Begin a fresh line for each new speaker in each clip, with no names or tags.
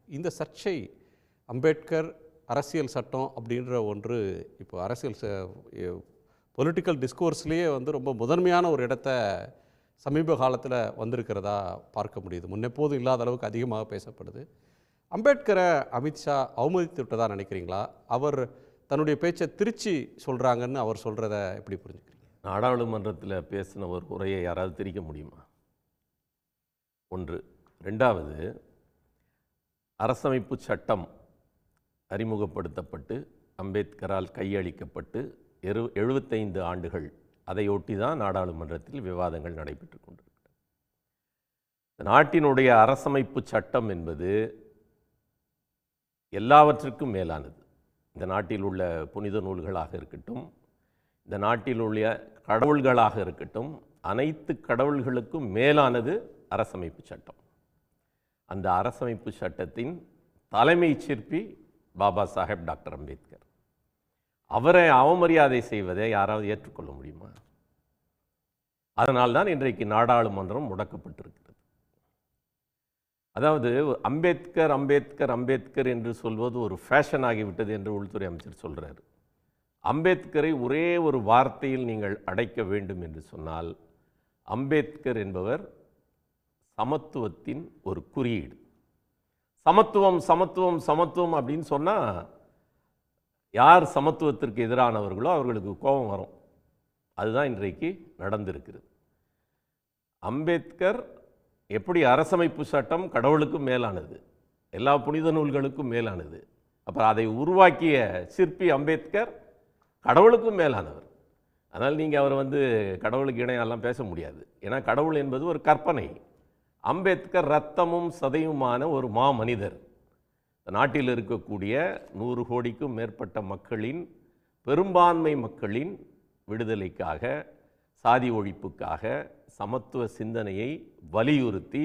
இந்த சர்ச்சை அம்பேத்கர் அரசியல் சட்டம் அப்படின்ற ஒன்று இப்போ அரசியல் பொலிட்டிக்கல் டிஸ்கோர்ஸ்லேயே வந்து ரொம்ப முதன்மையான ஒரு இடத்த சமீப காலத்தில் வந்திருக்கிறதா பார்க்க முடியுது. முன்னெப்போதும் இல்லாத அளவுக்கு அதிகமாக பேசப்படுது. அம்பேத்கரை அமித்ஷா அவமதித்து விட்டதா நினைக்கிறீங்களா? அவர் தன்னுடைய பேச்சை திருச்சி சொல்கிறாங்கன்னு அவர் சொல்கிறத எப்படி புரிஞ்சுக்கிறீங்க?
நாடாளுமன்றத்தில் பேசின ஒரு உரையை யாராவது திரிக்க முடியுமா? ஒன்று. ரெண்டாவது, அரசமைப்பு சட்டம் அறிமுகப்படுத்தப்பட்டு அம்பேத்கரால் கையளிக்கப்பட்டு 75 ஆண்டுகள், அதையொட்டி தான் நாடாளுமன்றத்தில் விவாதங்கள் நடைபெற்று கொண்டிருக்கிறது. நாட்டினுடைய அரசமைப்பு சட்டம் என்பது எல்லாவற்றிற்கும் மேலானது. இந்த நாட்டில் உள்ள புனித நூல்களாக இருக்கட்டும், இந்த நாட்டில் உள்ள கடவுள்களாக இருக்கட்டும், அனைத்து கடவுள்களுக்கும் மேலானது அரசமைப்பு சட்டம். அந்த அரசமைப்பு சட்டத்தின் தலைமை சிற்பி பாபா சாஹேப் டாக்டர் அம்பேத்கர். அவரை அவமரியாதை செய்வதை யாராவது ஏற்றுக்கொள்ள முடியுமா? அதனால்தான் இன்றைக்கு நாடாளுமன்றம் முடக்கப்பட்டிருக்கிறது. அதாவது அம்பேத்கர் அம்பேத்கர் அம்பேத்கர் என்று சொல்வது ஒரு ஃபேஷன் ஆகிவிட்டது என்று உள்துறை அமைச்சர் சொல்கிறார். அம்பேத்கரை ஒரே ஒரு வார்த்தையில் நீங்கள் அடைக்க வேண்டும் என்று சொன்னால், அம்பேத்கர் என்பவர் சமத்துவத்தின் ஒரு குறியீடு. சமத்துவம் சமத்துவம் சமத்துவம் அப்படின்னு சொன்னால் யார் சமத்துவத்திற்கு எதிரானவர்களோ அவர்களுக்கு கோபம் வரும். அதுதான் இன்றைக்கு நடந்திருக்கிறது. அம்பேத்கர் எப்படி அரசமைப்பு சட்டம் கடவுளுக்கும் மேலானது, எல்லா புனித நூல்களுக்கும் மேலானது, அப்புறம் அதை உருவாக்கிய சிற்பி அம்பேத்கர் கடவுளுக்கும் மேலானவர். அதனால் நீங்கள் அவர் கடவுளுக்கு இணையெல்லாம் பேச முடியாது. ஏன்னா கடவுள் என்பது ஒரு கற்பனை. அம்பேத்கர் இரத்தமும் சதையுமான ஒரு மாமனிதர். நாட்டில் இருக்கக்கூடிய 100 கோடிக்கும் மேற்பட்ட மக்களின், பெரும்பான்மை மக்களின் விடுதலைக்காக, சாதி ஒழிப்புக்காக, சமத்துவ சிந்தனையை வலியுறுத்தி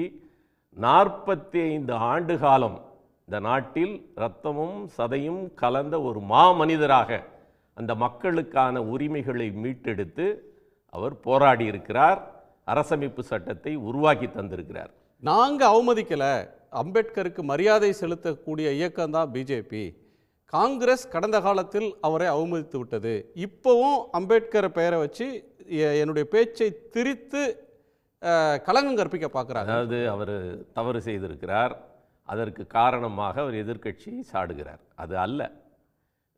45 ஆண்டு காலம் இந்த நாட்டில் இரத்தமும் சதையும் கலந்த ஒரு மாமனிதராக அந்த மக்களுக்கான உரிமைகளை மீட்டெடுத்து அவர் போராடி இருக்கிறார். அரசமைப்பு சட்டத்தை உருவாக்கி தந்திருக்கிறார்.
நாங்கள் அவமதிக்கலை, அம்பேத்கருக்கு மரியாதை செலுத்தக்கூடிய இயக்கம் தான் பிஜேபி. காங்கிரஸ் கடந்த காலத்தில் அவரை அவமதித்து விட்டது. இப்போவும் அம்பேத்கர் பெயரை வச்சு என்னுடைய பேச்சை திரித்து களங்கம் கற்பிக்க பார்க்குறாரு.
அதாவது அவர் தவறு செய்திருக்கிறார், அதற்கு காரணமாக அவர் எதிர்க்கட்சியை சாடுகிறார். அது அல்ல.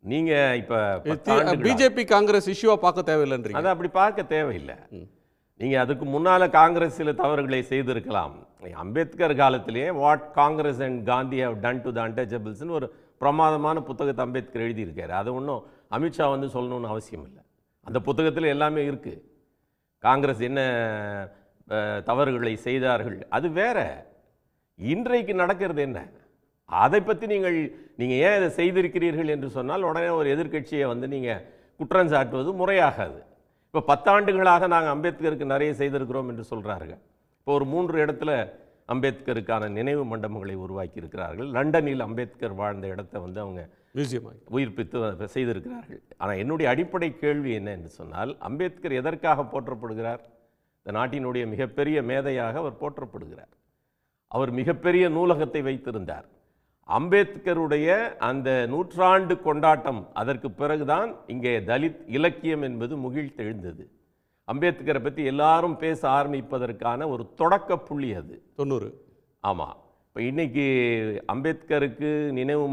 நீங்கள் இப்போ
பிஜேபி காங்கிரஸ் இஷ்யூவாக பார்க்க தேவையில்லைன்றீங்க.
அதை அப்படி பார்க்க தேவையில்லை. நீங்கள் அதுக்கு முன்னால் காங்கிரஸ் சில தவறுகளை செய்திருக்கலாம். அம்பேத்கர் காலத்திலேயே what Congress and Gandhi have done to the அன்டச்சபிள்ஸ்னு ஒரு பிரமாதமான புத்தகத்தை அம்பேத்கர் எழுதியிருக்காரு. அதை ஒன்றும் அமித்ஷா சொல்லணும்னு அவசியம் இல்லை. அந்த புத்தகத்தில் எல்லாமே இருக்குது. காங்கிரஸ் என்ன தவறுகளை செய்தார்கள் அது வேற. இன்றைக்கு நடக்கிறது என்ன, அதை பற்றி நீங்கள் ஏன் இதை செய்திருக்கிறீர்கள் என்று சொன்னால் உடனே ஒரு எதிர்க்கட்சியை நீங்கள் குற்றம் சாட்டுவது முறையாகாது. இப்போ 10 ஆண்டுகளாக நாங்கள் அம்பேத்கருக்கு நிறைய செய்திருக்கிறோம் என்று சொல்கிறார்கள். இப்போ ஒரு 3 இடத்துல அம்பேத்கருக்கான நினைவு மண்டபங்களை உருவாக்கி இருக்கிறார்கள். லண்டனில் அம்பேத்கர் வாழ்ந்த இடத்தை அவங்க உயிர்ப்பித்து செய்திருக்கிறார்கள். ஆனால் என்னுடைய அடிப்படை கேள்வி என்ன என்று சொன்னால், அம்பேத்கர் எதற்காக போற்றப்படுகிறார்? இந்த நாட்டினுடைய மிகப்பெரிய மேதையாக அவர் போற்றப்படுகிறார். அவர் மிகப்பெரிய நூலகத்தை வைத்திருந்தார். அம்பேத்கருடைய அந்த 100ஆண்டு கொண்டாட்டம், அதற்கு பிறகுதான் இங்கே தலித் இலக்கியம் என்பது முகிழ்த்தெழுந்தது. அம்பேத்கரை பற்றி எல்லாரும் பேச ஆரம்பிப்பதற்கான ஒரு தொடக்க புள்ளி அது
90.
ஆமாம். இப்போ இன்றைக்கி அம்பேத்கருக்கு நினைவு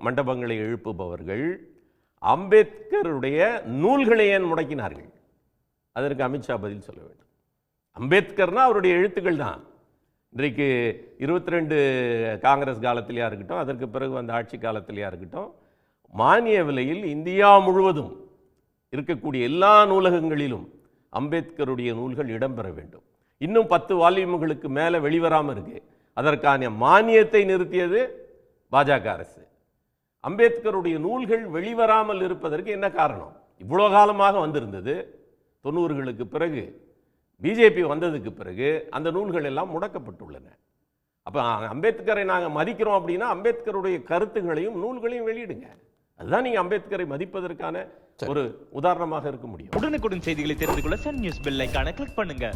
மண்டபங்களை எழுப்புபவர்கள் அம்பேத்கருடைய நூல்களை ஏன் முடக்கினார்கள்? அதற்கு அமித்ஷா பதில் சொல்ல வேண்டும். அம்பேத்கர்னால் அவருடைய எழுத்துக்கள் தான். இன்றைக்கு 22 காங்கிரஸ் காலத்திலேயா இருக்கட்டும், அதற்கு பிறகு வந்த ஆட்சி காலத்திலேயா இருக்கட்டும், மானிய விலையில் இந்தியா முழுவதும் இருக்கக்கூடிய எல்லா நூலகங்களிலும் அம்பேத்கருடைய நூல்கள் இடம்பெற வேண்டும். இன்னும் 10 வால்யூம்களுக்கு மேலே வெளிவராமல் இருக்கு. அதற்கான மானியத்தை நிறுத்தியது பாஜக அரசு. அம்பேத்கருடைய நூல்கள் வெளிவராமல் இருப்பதற்கு என்ன காரணம்? இவ்வளோ காலமாக வந்திருந்தது. 90களுக்கு பிறகு பிஜேபி வந்ததுக்கு பிறகு அந்த நூல்கள் எல்லாம் முடக்கப்பட்டுள்ளன. அப்போ அம்பேத்கரை நாங்கள் மதிக்கிறோம் அப்படின்னா அம்பேத்கருடைய கருத்துக்களையும் நூல்களையும் வெளியிடுங்க. அதுதான் நீங்கள் அம்பேத்கரை மதிப்பதற்கான ஒரு உதாரணமாக இருக்க முடியும்.
உடனுக்குடன் செய்திகளை தெரிந்து கொள்ள சன் நியூஸ் பெல் ஐகானை கிளிக் பண்ணுங்க.